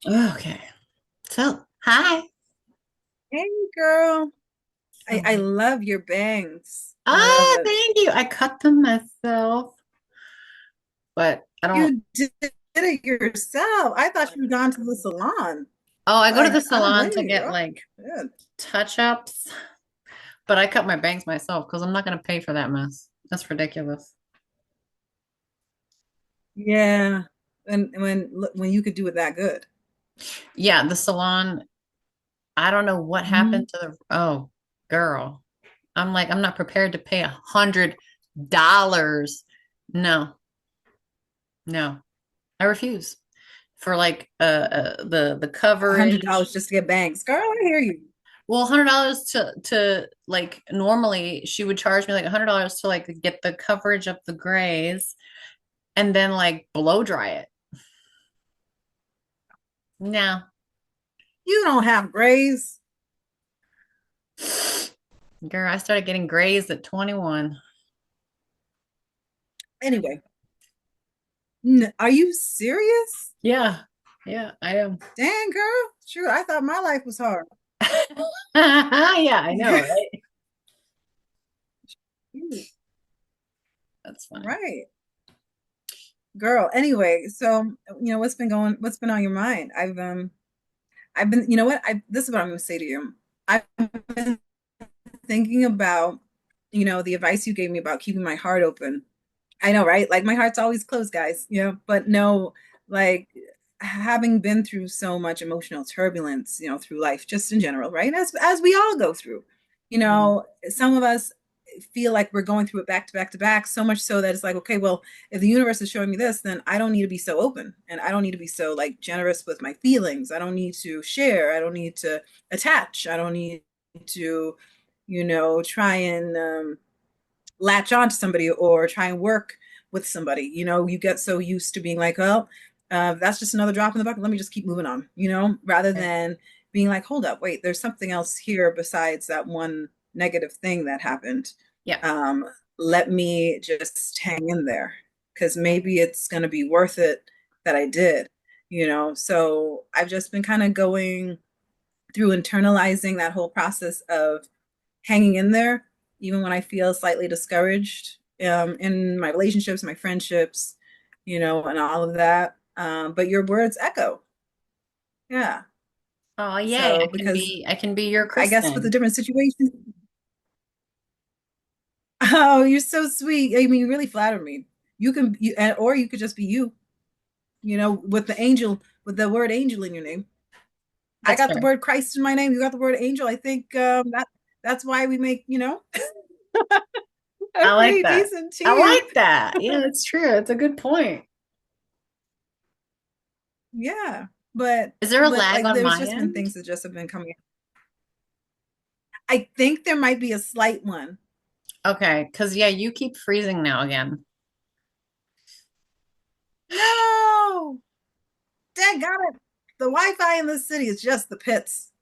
Okay. So, hi. Hey girl, I Oh. love your bangs. I love it. Thank you. I cut them myself, but I don't. You did it yourself. I thought you had gone to the salon. Oh, I go to Like, the I don't salon blame to you. get Oh, like good. touch-ups, but I cut my bangs myself because I'm not going to pay for that mess. That's ridiculous. Yeah. And when you could do it that good. Yeah, the salon, I don't know what Mhm. happened to oh, girl. I'm like, I'm not prepared to pay $100. No, no, I refuse for like the coverage. $100 just to get bangs. Girl, I hear you. Well, $100 to like normally she would charge me like $100 to like get the coverage of the grays and then like blow dry it. No. You don't have grays. Girl, I started getting grays at 21. Anyway, are you serious? Yeah. Yeah, I am. Dang, girl. Sure, I thought my life was hard. Yeah, I know, right? That's funny. Right. Girl, anyway, so what's been on your mind? I've been, you know what? This is what I'm going to say to you. I've been thinking about, the advice you gave me about keeping my heart open. I know, right? Like my heart's always closed, guys, but no, like having been through so much emotional turbulence, through life, just in general, right? As we all go through, Mhm. some of us feel like we're going through it back to back to back, so much so that it's like, okay, well, if the universe is showing me this, then I don't need to be so open and I don't need to be so like generous with my feelings. I don't need to share. I don't need to attach. I don't need to, try and latch on to somebody or try and work with somebody. You get so used to being like, oh, that's just another drop in the bucket. Let me just keep moving on, rather Right. than being like, hold up, wait, there's something else here besides that one negative thing that happened. Yeah. Um, Let me just hang in there because maybe it's going to be worth it that I did, So I've just been kind of going through internalizing that whole process of hanging in there, even when I feel slightly discouraged in my relationships, my friendships, and all of that. But your words echo. Yeah. Oh, yay. So, because I can be your I guess with the Kristen. different situations, oh, you're so sweet. I mean, you really flatter me. Or you could just be you, with the angel, with the word angel in your name. I That's got the fair. word Christ in my name. You got the word angel. I think that's why we make, a I like pretty that. decent I team. like that. Yeah, it's true. It's a good point. Yeah. But Is there a but lag like on there's my just been end? things that just have been coming. I think there might be a slight one. Okay, because yeah, you keep freezing now again. No, dang got it. The Wi-Fi in this city is just the pits.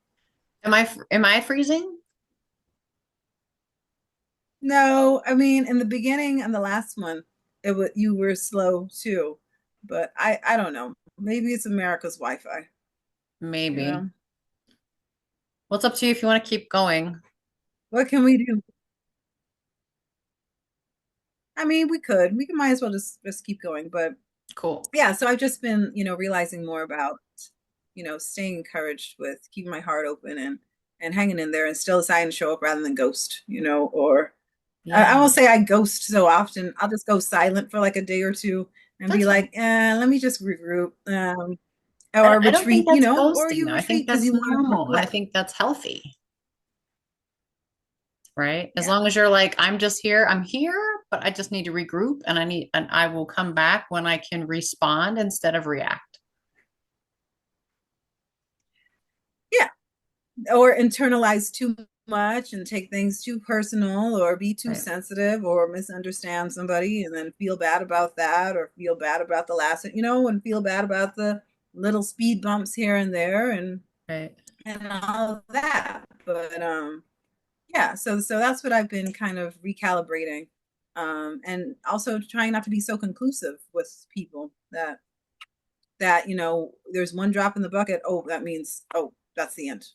Am I freezing? No, I mean in the beginning and the last one, you were slow too. But I don't know. Maybe it's America's Wi-Fi. You Maybe. know, What's up to you if you want to keep going? what can we do? I mean, we can might as well just keep going. But Cool. yeah, so I've just been, realizing more about, staying encouraged with keeping my heart open and hanging in there and still deciding to show up rather than ghost, or I Yeah, won't say I ghost so often. I'll just go silent for like a day or two and be that's fine. like, let me just regroup, or I don't think retreat, that's or ghosting you though. I think retreat because that's you want to normal. I reflect. think that's healthy, right? As Yeah. long as you're like, I'm just here, I'm here, but I just need to regroup and I will come back when I can respond instead of react. Yeah. Or internalize too much and take things too personal or be too Right. sensitive or misunderstand somebody and then feel bad about that or feel bad about the last, and feel bad about the little speed bumps here and there Right. and all of that. But yeah, so that's what I've been kind of recalibrating. And also trying not to be so conclusive with people that that, there's one drop in the bucket. Oh, that means, oh, that's the end.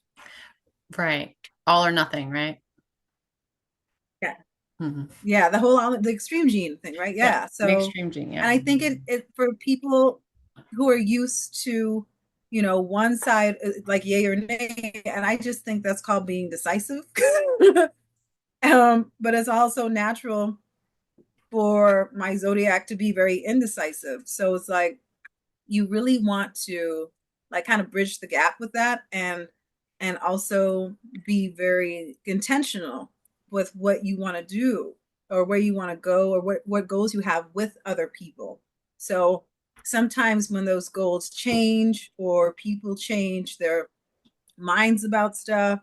Right. All or nothing, right? Yeah. Hmm. Yeah. The extreme gene thing, right? Yeah. Yeah. The So, extreme gene. and Yeah. I think it for people who are used to, one side, like yay or nay, and I just think that's called being decisive. But it's also natural for my zodiac to be very indecisive. So it's like you really want to like kind of bridge the gap with that, and also be very intentional with what you want to do or where you want to go or what goals you have with other people. So sometimes when those goals change or people change their minds about stuff,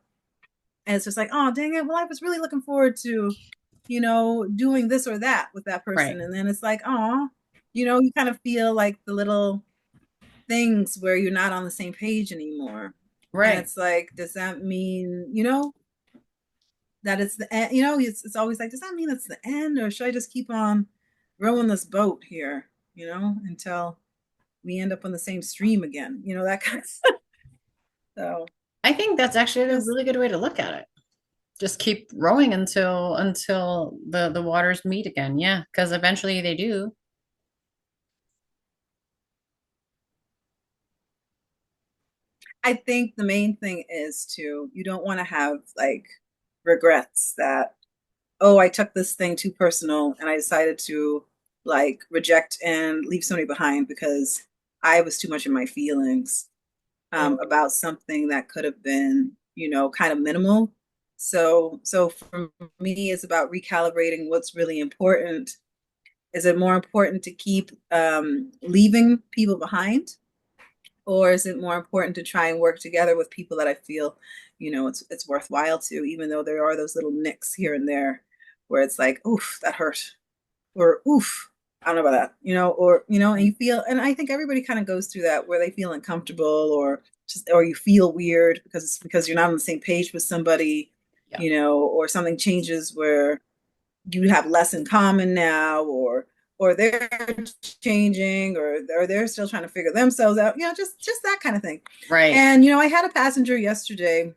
and it's just like, oh, dang it. Well, I was really looking forward to, doing this or that with that Right. person. And then it's like, oh, you kind of feel like the little things where you're not on the same page anymore. And Right. it's like, does that mean, that it's the end? It's always like, does that mean it's the end? Or should I just keep on rowing this boat here, until we end up on the same stream again, that kind of stuff. So I think that's actually a just really good way to look at it. Just keep rowing until the waters meet again. Yeah, because eventually they do. I think the main thing is you don't want to have like regrets that, oh, I took this thing too personal and I decided to like reject and leave somebody behind because I was too much in my feelings about something that could have been, kind of minimal. So for me, it's about recalibrating what's really important. Is it more important to keep leaving people behind, or is it more important to try and work together with people that I feel, it's worthwhile to, even though there are those little nicks here and there where it's like, oof, that hurt, or oof, I don't know about that, or and you feel, and I think everybody kind of goes through that where they feel uncomfortable, or you feel weird because it's because you're not on the same page with somebody, Yeah. or something changes where you have less in common now, or they're changing, or they're still trying to figure themselves out, just that kind of thing. Right. And I had a passenger yesterday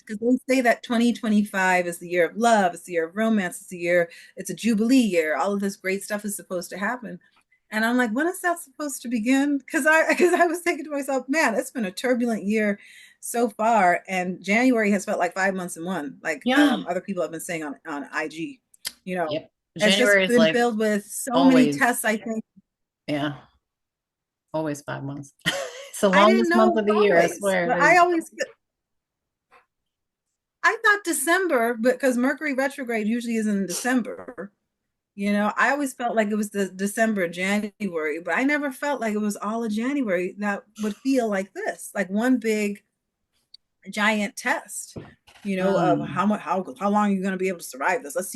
because they say that 2025 is the year of love, it's the year of romance, it's a jubilee year, all of this great stuff is supposed to happen. And I'm like, when is that supposed to begin? Because I was thinking to myself, man, it's been a turbulent year so far, and January has felt like 5 months in one, like Yeah. other people have been saying on IG. You know, Yep. it's just January is been like filled with so many always, tests. I think yeah, always 5 months. It's the I didn't longest know month it of the was year, I always, swear but it is. I thought December, because Mercury retrograde usually is in December. I always felt like it was the December, January, but I never felt like it was all of January that would feel like this, like one big giant test, of Mm, how long are you going to be able to survive this? Let's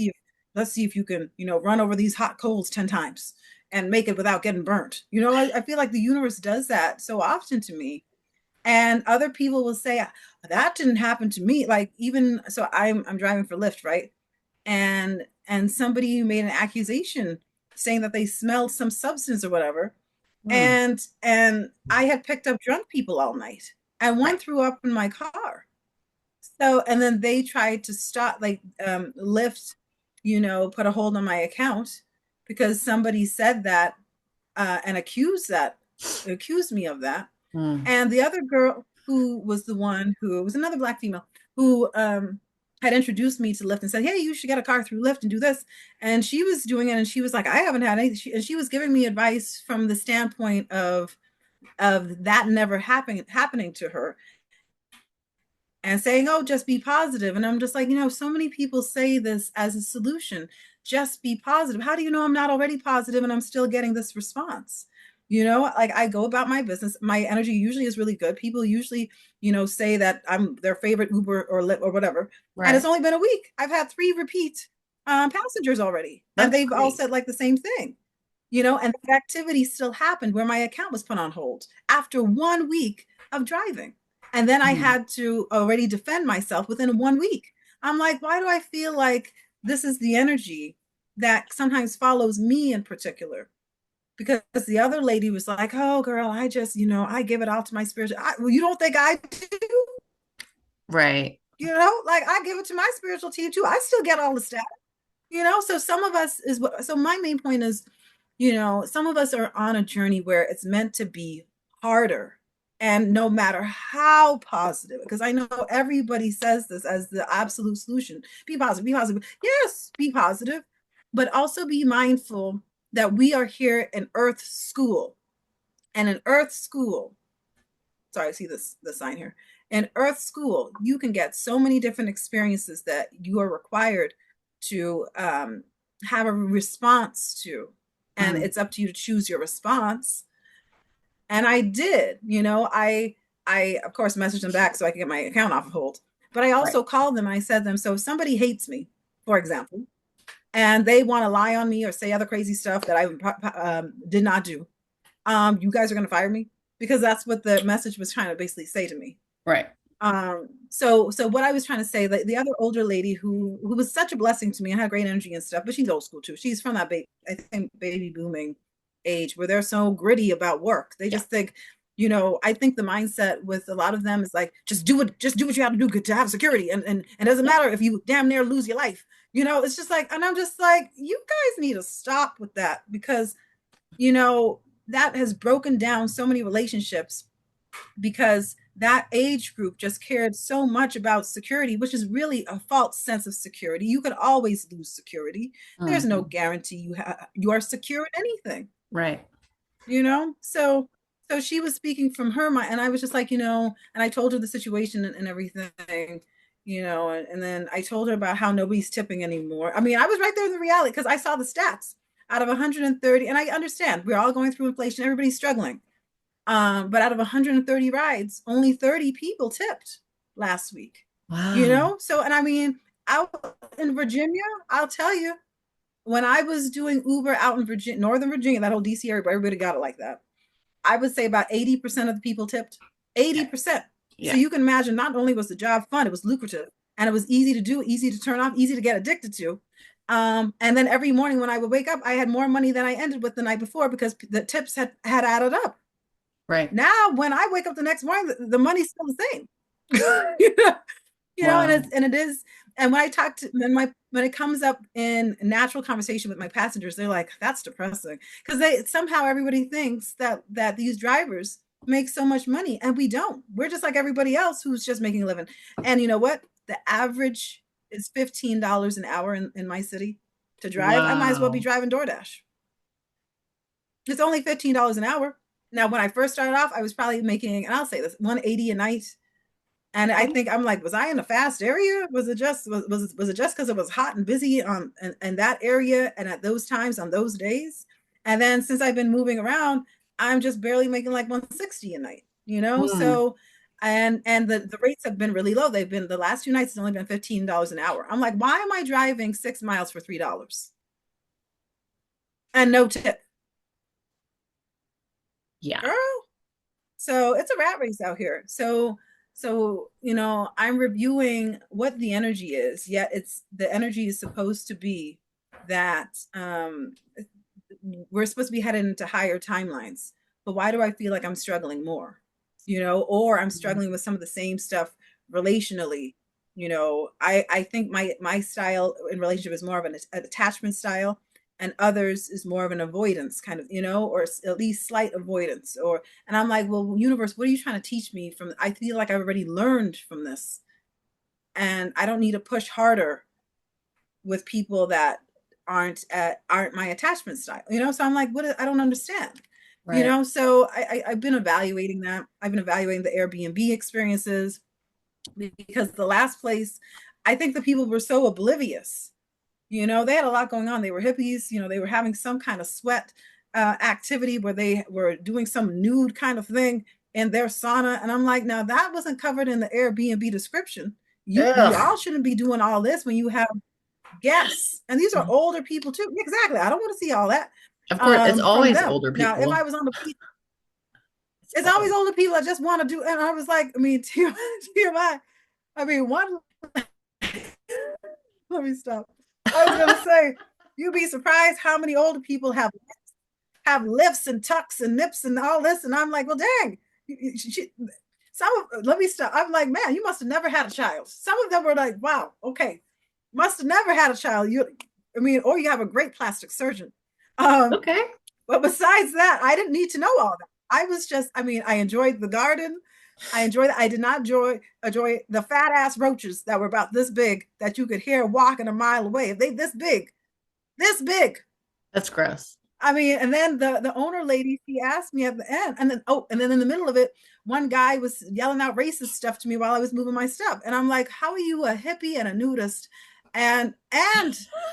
see if you can, run over these hot coals 10 times and make it without getting burnt. I feel like the universe does that so often to me. And other people will say that didn't happen to me. Like, even so, I'm driving for Lyft, right? And somebody made an accusation saying that they smelled some substance or whatever, mm, and I had picked up drunk people all night, and one right. threw up in my car. So, and then they tried to stop, like, Lyft, put a hold on my account because somebody said that, and accused me of that. Mm, And the other girl, who was the one who was another black female, who had introduced me to Lyft and said, "Hey, you should get a car through Lyft and do this." And she was doing it, and she was like, "I haven't had any." And she was giving me advice from the standpoint of that never happening to her, and saying, "Oh, just be positive." And I'm just like, so many people say this as a solution. Just be positive. How do you know I'm not already positive and I'm still getting this response? Like, I go about my business. My energy usually is really good. People usually, say that I'm their favorite Uber or Lyft or whatever. And it's right. only been a week. I've had 3 repeat passengers already, and That's they've all great. said like the same thing. And the activity still happened where my account was put on hold after 1 week of driving. And then I Mm. had to already defend myself within 1 week. I'm like, why do I feel like this is the energy that sometimes follows me in particular? because the other lady was like, "Oh, girl, I just, I give it all to my spiritual." Well, you don't think I do? Right. Like I give it to my spiritual team too. I still get all the stuff. So some of us is what, so my main point is, some of us are on a journey where it's meant to be harder. And no matter how positive, because I know everybody says this as the absolute solution, be positive, be positive. Yes, be positive, but also be mindful that we are here in Earth School. And in Earth School, sorry, I see the sign here. In Earth School, you can get so many different experiences that you are required to have a response to, and Mm. it's up to you to choose your response. And I did, I of course messaged them back so I could get my account off of hold. But I Right. also called them and I said to them, so if somebody hates me, for example, and they want to lie on me or say other crazy stuff that I did not do, you guys are going to fire me, because that's what the message was trying to basically say to me. Right. So what I was trying to say, the other older lady who was such a blessing to me and had great energy and stuff, but she's old school too. She's from that I think baby booming age where they're so gritty about work. They Yeah. just think, I think the mindset with a lot of them is like, just do what you have to do to have security, and it doesn't Yeah. matter if you damn near lose your life. It's just like, and I'm just like, you guys need to stop with that, because you know that has broken down so many relationships, because that age group just cared so much about security, which is really a false sense of security. You could always lose security. There's no Mhm. guarantee you are secure in anything, Right. so she was speaking from her mind, and I was just like, and I told her the situation and everything, and then I told her about how nobody's tipping anymore. I mean, I was right there in the reality, because I saw the stats out of 130, and I understand we're all going through inflation, everybody's struggling. But out of 130 rides, only 30 people tipped last week. Wow. So, and I mean, out in Virginia, I'll tell you, when I was doing Uber out in Virginia, Northern Virginia, that whole DC area, but everybody got it like that. I would say about 80% of the people tipped. Yeah. 80%. So Yeah. you can imagine, not only was the job fun, it was lucrative, and it was easy to do, easy to turn off, easy to get addicted to. And then every morning when I would wake up, I had more money than I ended with the night before, because the tips had added up. Right. Now, when I wake up the next morning, the money's still the same. you know, and Wow. it is. And when I talk to when it comes up in natural conversation with my passengers, they're like, "That's depressing," because they somehow everybody thinks that these drivers make so much money, and we don't. We're just like everybody else who's just making a living. And you know what? The average is $15 an hour in my city to drive. I might as well be Wow. driving DoorDash. It's only $15 an hour. Now, when I first started off, I was probably making, and I'll say this, 180 a night. And I think I'm like, was I in a fast area? Was it just because it was hot and busy in that area and at those times on those days? And then since I've been moving around, I'm just barely making like 160 a night, Mm. So and the rates have been really low. They've been the last 2 nights, it's only been $15 an hour. I'm like, why am I driving 6 miles for $3 and no tip? Yeah. Girl, so it's a rat race out here. So I'm reviewing what the energy is. Yet it's the energy is supposed to be that we're supposed to be headed into higher timelines. But why do I feel like I'm struggling more? Or I'm Mhm. struggling with some of the same stuff relationally. I think my style in relationship is more of an attachment style, and others is more of an avoidance kind of, or at least slight avoidance. And I'm like, well, universe, what are you trying to teach me from? I feel like I've already learned from this, and I don't need to push harder with people that aren't my attachment style. So I'm like, what? I don't understand. Right. So I've been evaluating that. I've been evaluating the Airbnb experiences, because the last place, I think the people were so oblivious. They had a lot going on. They were hippies. They were having some kind of sweat activity where they were doing some nude kind of thing in their sauna. And I'm like, now that wasn't covered in the Airbnb description. Ugh. Y'all shouldn't be doing all this when you have guests. And these are older people too. Exactly. I don't want to see all that Of course, it's from always them. older Now, if I people. was on the beach, It's it's always always. older people that just want to do. And I was like, I mean, TMI. I mean, one. Let me stop. I was gonna say, you'd be surprised how many older people have lifts and tucks and nips and all this. And I'm like, well, dang. Some let me stop. I'm like, man, you must have never had a child. Some of them were like, wow, okay, must have never had a child. I mean, or you have a great plastic surgeon. Um, Okay. but besides that, I didn't need to know all that. I was just, I mean, I enjoyed the garden. I enjoyed I did not enjoy the fat ass roaches that were about this big that you could hear walking a mile away. If they this big. That's gross. I mean, and then the owner lady, she asked me at the end, and then and then in the middle of it, one guy was yelling out racist stuff to me while I was moving my stuff, and I'm like, how are you a hippie and a nudist, and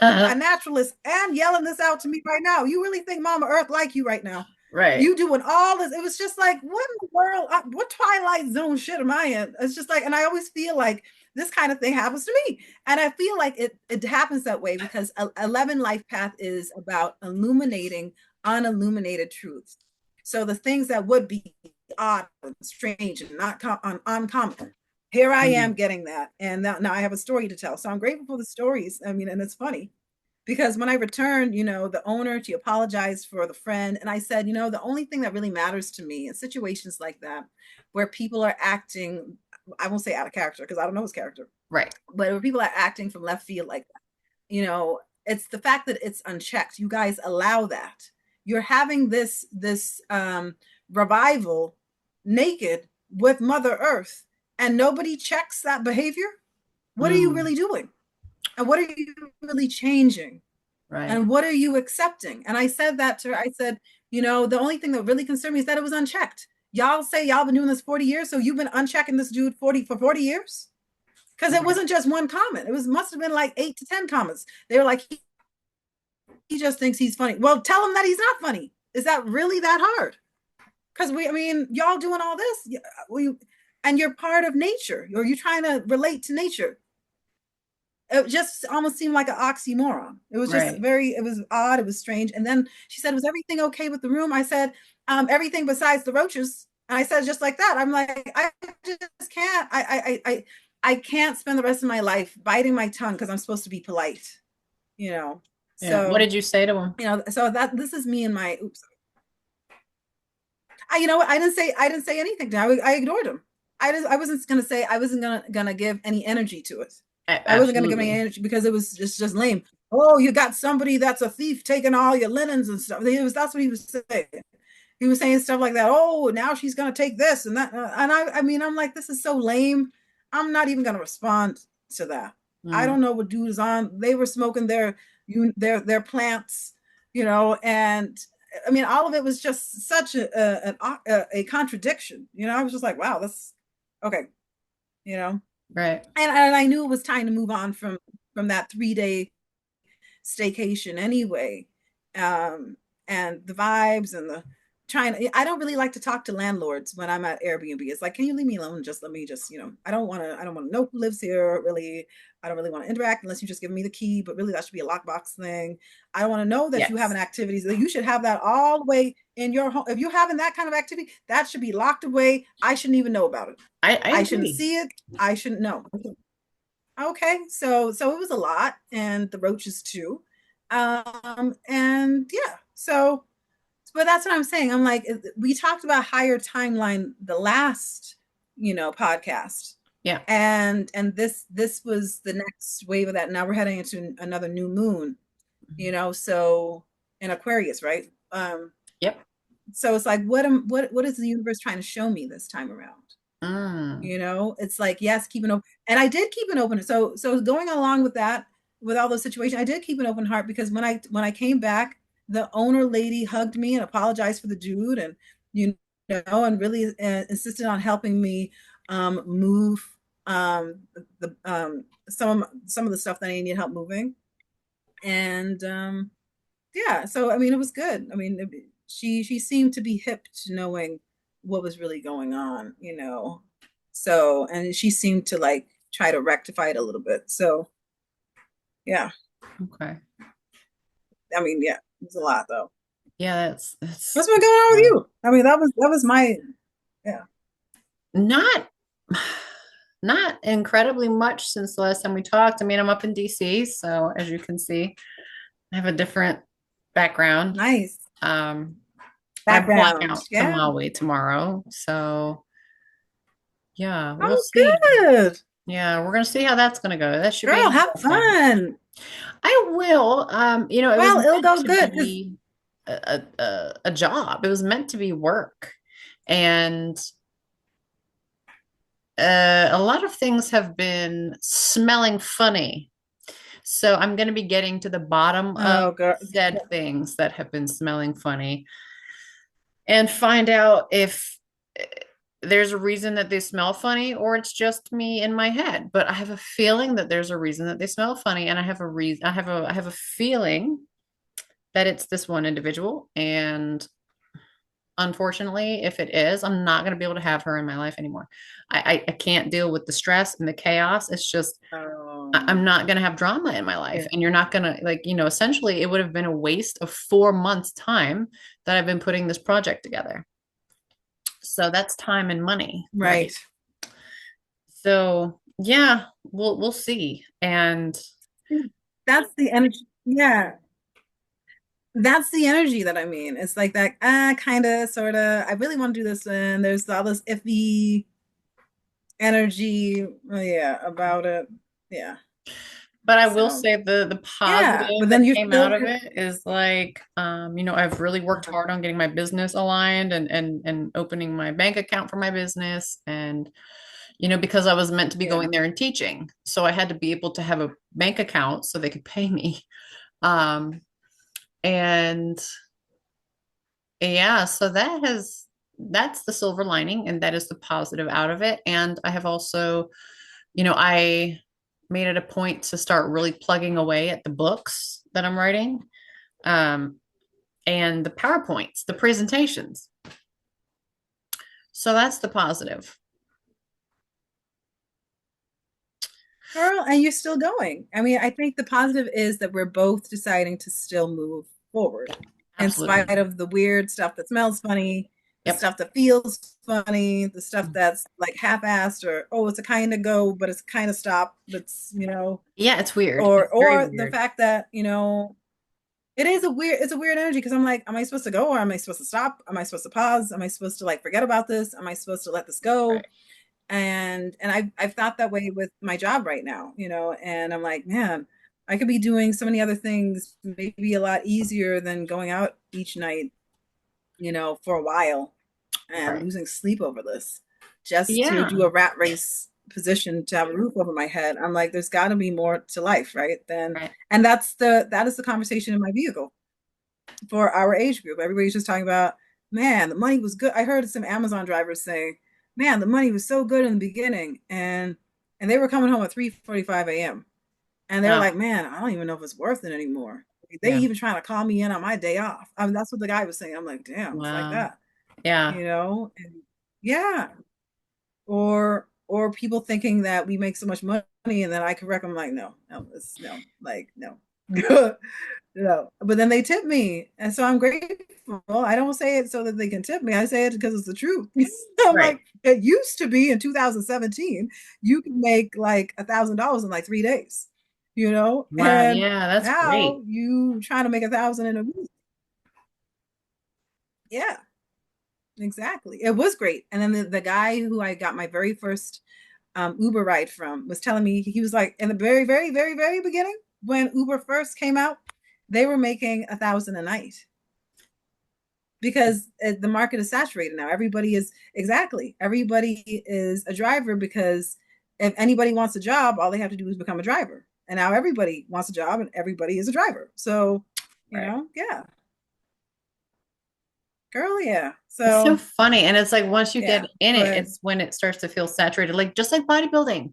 a naturalist, and yelling this out to me right now? You really think Mama Earth like you right now? Right. You doing all this? It was just like, what in the world? What Twilight Zone shit am I in? It's just like, and I always feel like this kind of thing happens to me, and I feel like it happens that way because 11 Life Path is about illuminating unilluminated truths. So the things that would be odd and strange and not uncommon. Here I am Mhm. getting that, and now I have a story to tell. So I'm grateful for the stories. I mean, and it's funny because when I returned, the owner, she apologized for the friend. And I said, the only thing that really matters to me in situations like that, where people are acting, I won't say out of character because I don't know his character, Right. but where people are acting from left field like that, it's the fact that it's unchecked. You guys allow that. You're having this revival naked with Mother Earth, and nobody checks that behavior. What are you Mm. really doing? And what are you really changing? Right. And what are you accepting? And I said that to her. I said, the only thing that really concerned me is that it was unchecked. Y'all say y'all been doing this 40 years, so you've been unchecking this dude 40 years? Because it Right. wasn't just one comment. It must have been like 8 to 10 comments. They were like, he just thinks he's funny. Well, tell him that he's not funny. Is that really that hard? Because I mean, y'all doing all this, and you're part of nature, or you're trying to relate to nature. It just almost seemed like an oxymoron. It was just Right. it was odd, it was strange. And then she said, was everything okay with the room? I said, everything besides the roaches. And I said, just like that. I'm like, I just can't, I can't spend the rest of my life biting my tongue because I'm supposed to be polite, you know. Yeah. What So, did you say to him? so that this is me and my oops. You know what? I didn't say anything to him. I ignored him. I wasn't gonna say I wasn't gonna give any energy to it. I wasn't gonna give any Absolutely. energy because it was just lame. Oh, you got somebody that's a thief taking all your linens and stuff. That's what he was saying. He was saying stuff like that. Oh, now she's gonna take this and that. And I mean, I'm like, this is so lame. I'm not even gonna respond to that. I Mm. don't know what dude is on. They were smoking their plants, and I mean, all of it was just such a contradiction. I was just like, wow, that's okay. You know, Right. and I knew it was time to move on from that 3 day staycation anyway. Um, and the vibes and the trying I don't really like to talk to landlords when I'm at Airbnb. It's like, can you leave me alone? Just let me just, I don't want to know who lives here, really. I don't really want to interact unless you just give me the key, but really that should be a lockbox thing. I want to know that you have Yes. an activity. That you should have that all the way in your home. If you're having that kind of activity, that should be locked away. I shouldn't even know about it. I I shouldn't agree. see it. I shouldn't know. Okay, so it was a lot, and the roaches too. And yeah, but that's what I'm saying. I'm like, we talked about higher timeline the last, podcast, Yeah. and this was the next wave of that. Now we're heading into another new moon, so in Aquarius, right? Yep. So it's like, what is the universe trying to show me this time around? Mm. It's like, yes, keep an open, and I did keep an open. So going along with that, with all those situations, I did keep an open heart because when I came back, the owner lady hugged me and apologized for the dude, and and really insisted on helping me move the some of the stuff that I need help moving. And yeah, so I mean, it was good. I mean, she seemed to be hip to knowing what was really going on, So, and she seemed to like try to rectify it a little bit. So, yeah, Okay. I mean, yeah, it was a lot though. Yeah, that's What's been going on with you? I mean, that was my yeah. not not incredibly much since the last time we talked. I mean, I'm up in DC, so as you can see, I have a different background. Nice. I'm flying background. out to Yeah. Maui tomorrow. So yeah, we'll Oh, see. good. Yeah, we're gonna see how that's gonna go. That should be a Girl, have lot of fun. fun. I will. It was Well, it'll meant go to good because be a job. It was meant to be work. And a lot of things have been smelling funny. So I'm going to be getting to the bottom of oh girl. said things that have been smelling funny and find out if there's a reason that they smell funny or it's just me in my head. But I have a feeling that there's a reason that they smell funny, and I have a feeling that it's this one individual. And unfortunately, if it is, I'm not going to be able to have her in my life anymore. I can't deal with the stress and the chaos. It's just I'm Um, not going to have drama in my life. yeah. And you're not going to, like, essentially it would have been a waste of 4 months' time that I've been putting this project together. So that's time and money, right? Right. So yeah, we'll see. And That's the energy. Yeah. That's the energy that I mean. It's like that, kind of, sort of. I really want to do this, and there's all this iffy energy, yeah, about it. Yeah. but I will So, say the yeah. But positive that then you're came still, out of it is like, I've really worked hard on getting my business aligned and opening my bank account for my business. And because I was meant to be yeah. going there and teaching. So I had to be able to have a bank account so they could pay me. Um, and yeah, so that's the silver lining, and that is the positive out of it. And I have also, I made it a point to start really plugging away at the books that I'm writing, um, and the PowerPoints, the presentations. So that's the positive. Girl, and you're still going. I mean, I think the positive is that we're both deciding to still move forward in spite Absolutely. of the weird stuff that smells funny, the Yep. stuff that feels funny, the stuff that's like half-assed, or oh, it's a kind of go, but it's kind of stop. That's, Yeah, it's weird. or It's very the weird. fact that, it's a weird energy because I'm like, am I supposed to go or am I supposed to stop? Am I supposed to pause? Am I supposed to like forget about this? Am I supposed to let this go? Right. And I've thought that way with my job right now, and I'm like, man, I could be doing so many other things maybe a lot easier than going out each night, for a while and Right. losing sleep over this just to Yeah. do a rat race position to have a roof over my head. I'm like, there's got to be more to life, right? Then, Right. and that is the conversation in my vehicle for our age group. Everybody's just talking about, man, the money was good. I heard some Amazon drivers saying, man, the money was so good in the beginning, and they were coming home at 3:45 a.m. and they're Wow. like, man, I don't even know if it's worth it anymore. They Yeah. even trying to call me in on my day off. I mean, that's what the guy was saying. I'm like, damn, it's like Wow. that, Yeah. And yeah, or people thinking that we make so much money and then I correct them like, no, no, it's no, like no. No, but then they tip me, and so I'm grateful. I don't say it so that they can tip me. I say it because it's the truth. I'm Right. like, it used to be in 2017, you can make like $1,000 in like 3 days, Wow. and Yeah, that's now great. you trying to make 1,000 in a week. Yeah, exactly. It was great. And then the guy who I got my very first Uber ride from was telling me, he was like, in the very, very, very, very beginning, when Uber first came out, they were making 1,000 a night because the market is saturated now. Everybody is a driver because if anybody wants a job, all they have to do is become a driver. And now everybody wants a job and everybody is a driver. So, Right. yeah, girl, yeah. It's so So, funny. And it's like once you get yeah, in it, but it's when it starts to feel saturated, like just like bodybuilding.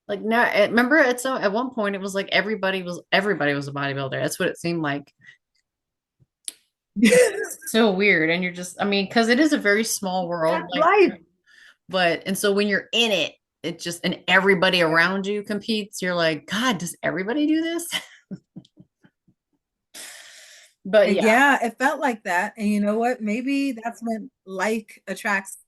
Like now, remember at one point it was like everybody was a bodybuilder. That's what it seemed like. So weird. And you're just, I mean, because it is a very small world, that's like, life. and so when you're in it, it just, and everybody Yeah. around you competes, you're like, God, does everybody do this? But yeah, Yeah, it felt like that. And you know what? Maybe that's when like attracts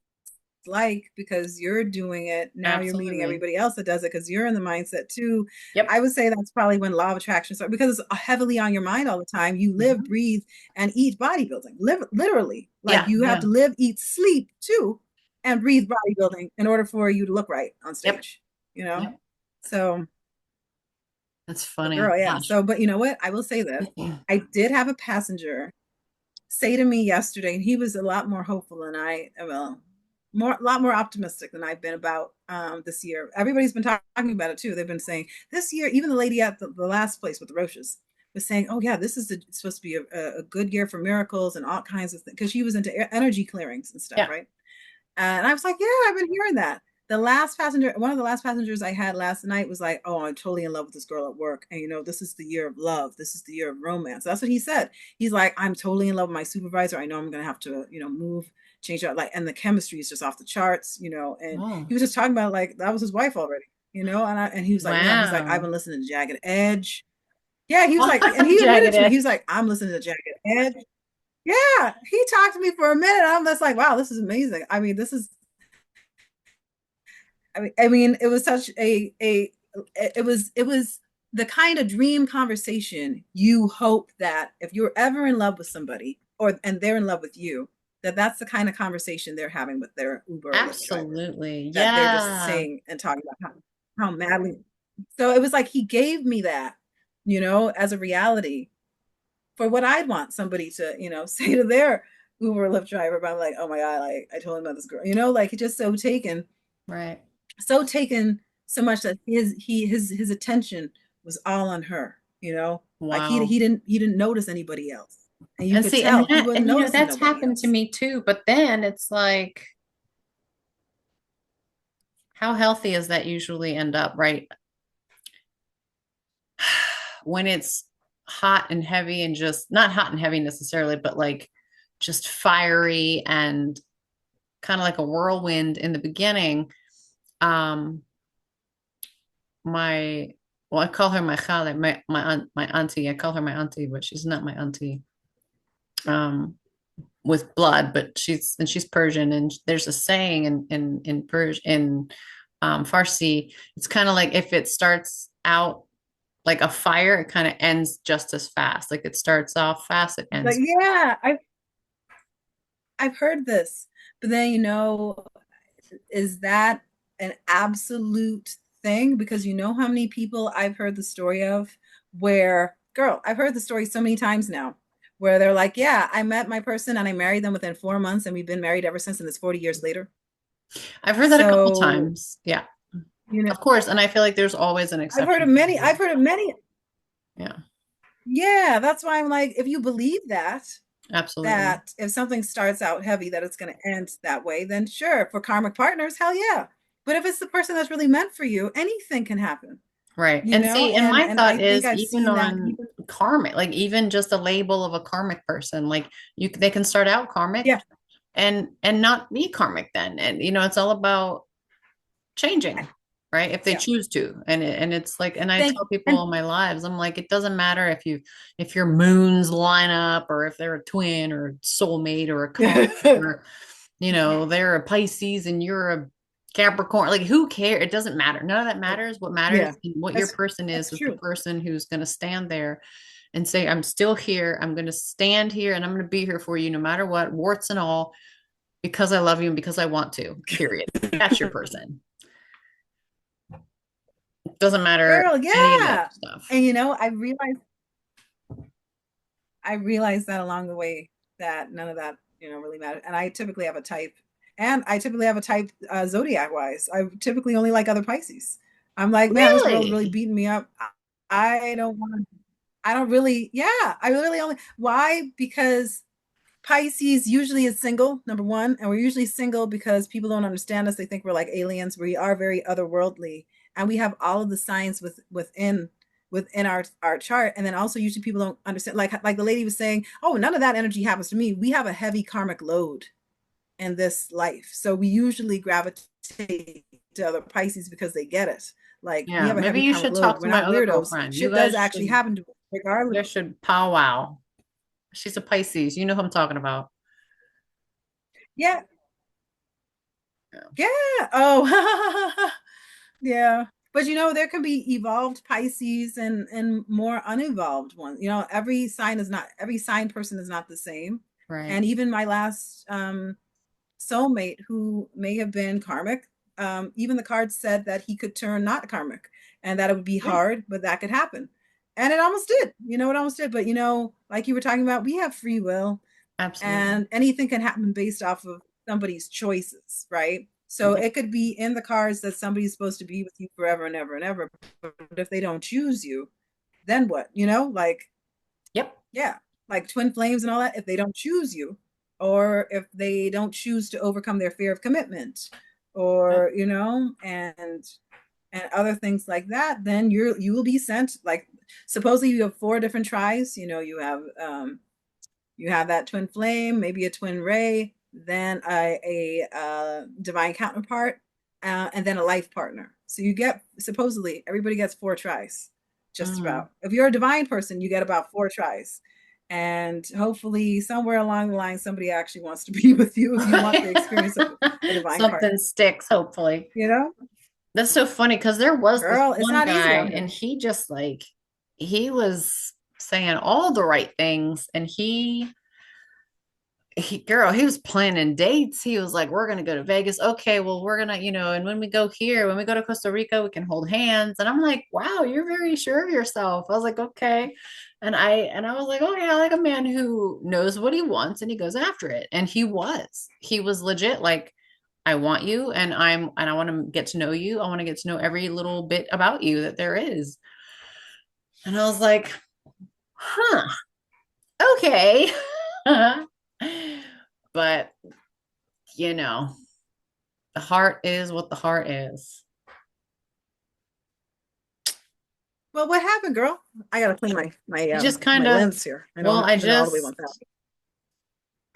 like because you're doing it. Now you're meeting Absolutely. everybody else that does it because you're in the mindset too. Yep. I would say that's probably when law of attraction starts because it's heavily on your mind all the time. You live, Mhm. breathe, and eat bodybuilding. Live literally. Like Yeah. you have Yeah. to live, eat, sleep too, and breathe bodybuilding in order for you to look right on Yep. stage, you know? Yep. So, That's but funny. girl, yeah. Gosh. So, but you know what? I will say this. I did have a passenger say to me yesterday, and he was a lot more hopeful than I, well, a lot more optimistic than I've been about this year. Everybody's been talking about it too. They've been saying this year, even the lady at the last place with the Roaches was saying, "Oh yeah, this is it's supposed to be a good year for miracles and all kinds of things," because she was into energy clearings and stuff, Yeah. right? And I was like, "Yeah, I've been hearing that." The last passenger, one of the last passengers I had last night was like, "Oh, I'm totally in love with this girl at work. And this is the year of love. This is the year of romance." That's what he said. He's like, "I'm totally in love with my supervisor. I know I'm going to have to, move, change out. Like, and the chemistry is just off the charts, And Oh, he was just talking about like that was his wife already, and he was like, "Yeah." He's like, "I've wow. been listening to Jagged Edge." Yeah, he was like, and he admitted Jagged to me, Edge. he was like, "I'm listening to Jagged Edge." Yeah, he talked to me for a minute. I'm just like, wow, this is amazing. I mean, this is I mean, it was such it was the kind of dream conversation you hope that if you're ever in love with somebody and they're in love with you, that's the kind of conversation they're having with their Uber or Lyft driver. Absolutely. That they're just Yeah. saying and talking about how madly. So it was like he gave me that, as a reality for what I'd want somebody to, say to their Uber or Lyft driver. But I'm like, oh my God, like I told him about this girl, like he just Right. so taken so much that his attention was all on her, like he Wow. he didn't he didn't notice anybody else, and you And could see, and tell he that, wasn't and noticing that's nobody happened to else. me too. But then it's like, how healthy does that usually end up, right? When it's hot and heavy and just not hot and heavy necessarily, but like just fiery and kind of like a whirlwind in the beginning. Um, my well, I call her my khale, my auntie. I call her my auntie, but she's not my auntie. Um, with blood, but she's Persian, and there's a saying in Persian in Farsi. It's kind of like if it starts out like a fire, it kind of ends just as fast. Like it starts off fast, it Like, ends. yeah, I've heard this, but then is that an absolute thing? Because you know how many people I've heard the story of where, girl, I've heard the story so many times now, where they're like, yeah, I met my person and I married them within 4 months and we've been married ever since, and it's 40 years later. I've heard that a couple So, times. Yeah, you know, of course, and I feel like there's always an exception to the I've rule. heard of many. Yeah, Yeah, that's why I'm like, if you believe absolutely. that if something starts out heavy, that it's going to end that way, then sure, for karmic partners, hell yeah. But if it's the person that's really meant for you, anything can happen, Right. And see, and and my I thought think is I've even seen that on even, karmic, like even just a label of a karmic person, like they can start out karmic yeah, and not be karmic then. And it's all about changing, right? If they yeah. choose to. And it's like, and I Thank tell people and in my lives, I'm like, it doesn't matter if your moons line up or if they're a twin or a soulmate or a clone or they're a Pisces and you're a Capricorn. Like, who cares? It doesn't matter. None of that matters. What matters yeah, and what your that's person that's is the true. person who's going to stand there and say, I'm still here. I'm going to stand here and I'm going to be here for you no matter what, warts and all, because I love you and because I want to, period. That's your person. It doesn't matter Girl, any of that yeah. stuff. And I realized that along the way that none of that, really mattered. And I typically have a type, zodiac wise. I typically only like other Pisces. I'm like, man, this world's really Really? beating me up. I don't want to, I don't really, yeah, I really only, why? Because Pisces usually is single, number one, and we're usually single because people don't understand us. They think we're like aliens. We are very otherworldly, and we have all of the signs within our chart. And then also usually people don't understand, like the lady was saying, oh, none of that energy happens to me. We have a heavy karmic load in this life, so we usually gravitate to other Pisces because they get it. Like we Yeah, have a maybe heavy you karmic should load. talk We're to my not other weirdos. girlfriend. Shit does actually happen to us, You regardless. guys should powwow. She's a Pisces. You know who I'm talking about. Yeah, Yeah. Oh, yeah. But there can be evolved Pisces and more unevolved ones. Every sign person is not the same. Right. And even my last soulmate, who may have been karmic, even the cards said that he could turn not karmic and that it would be Yeah, hard, but that could happen. And it almost did. It almost did. But like you were talking about, we have free will absolutely. and anything can happen based off of somebody's choices, right? So Yep. it could be in the cards that somebody's supposed to be with you forever and ever and ever. But if they don't choose you, then what? Like, Yep. yeah, like twin flames and all that. If they don't choose you, or if they don't choose to overcome their fear of commitment, Yep. or and other things like that, then you will be sent. Like, supposedly you have four different tries. You have that twin flame, maybe a twin ray, then a divine counterpart, and then a life partner. So you get, supposedly everybody gets four tries, just Mm. about. If you're a divine person, you get about four tries. And hopefully, somewhere along the line, somebody actually wants to be with you if you want the experience of a divine partner. Something sticks, hopefully. You know, That's so funny because there was this girl, it's one not easy guy out here. and he just like he was saying all the right things and he was planning dates. He was like, we're gonna go to Vegas. Okay, well, we're gonna, and when we go here, when we go to Costa Rica, we can hold hands. And I'm like, wow, you're very sure of yourself. I was like, okay. And I was like, okay, I like a man who knows what he wants and he goes after it. And he was legit like, I want you and I want to get to know you. I want to get to know every little bit about you that there is. And I was like, huh, okay. But you know, the heart is what the heart is. Well, what happened, girl? I gotta clean It just my kind of, lens here. I well, don't even know all the way went that.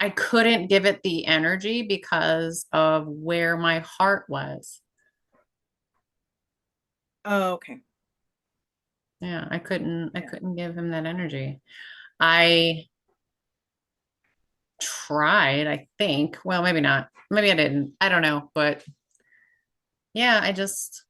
I couldn't give it the energy because of where my heart was. Oh, okay. Yeah, I Yeah. couldn't give him that energy. I tried, I think. Well, maybe not. Maybe I didn't. I don't know. But yeah, I just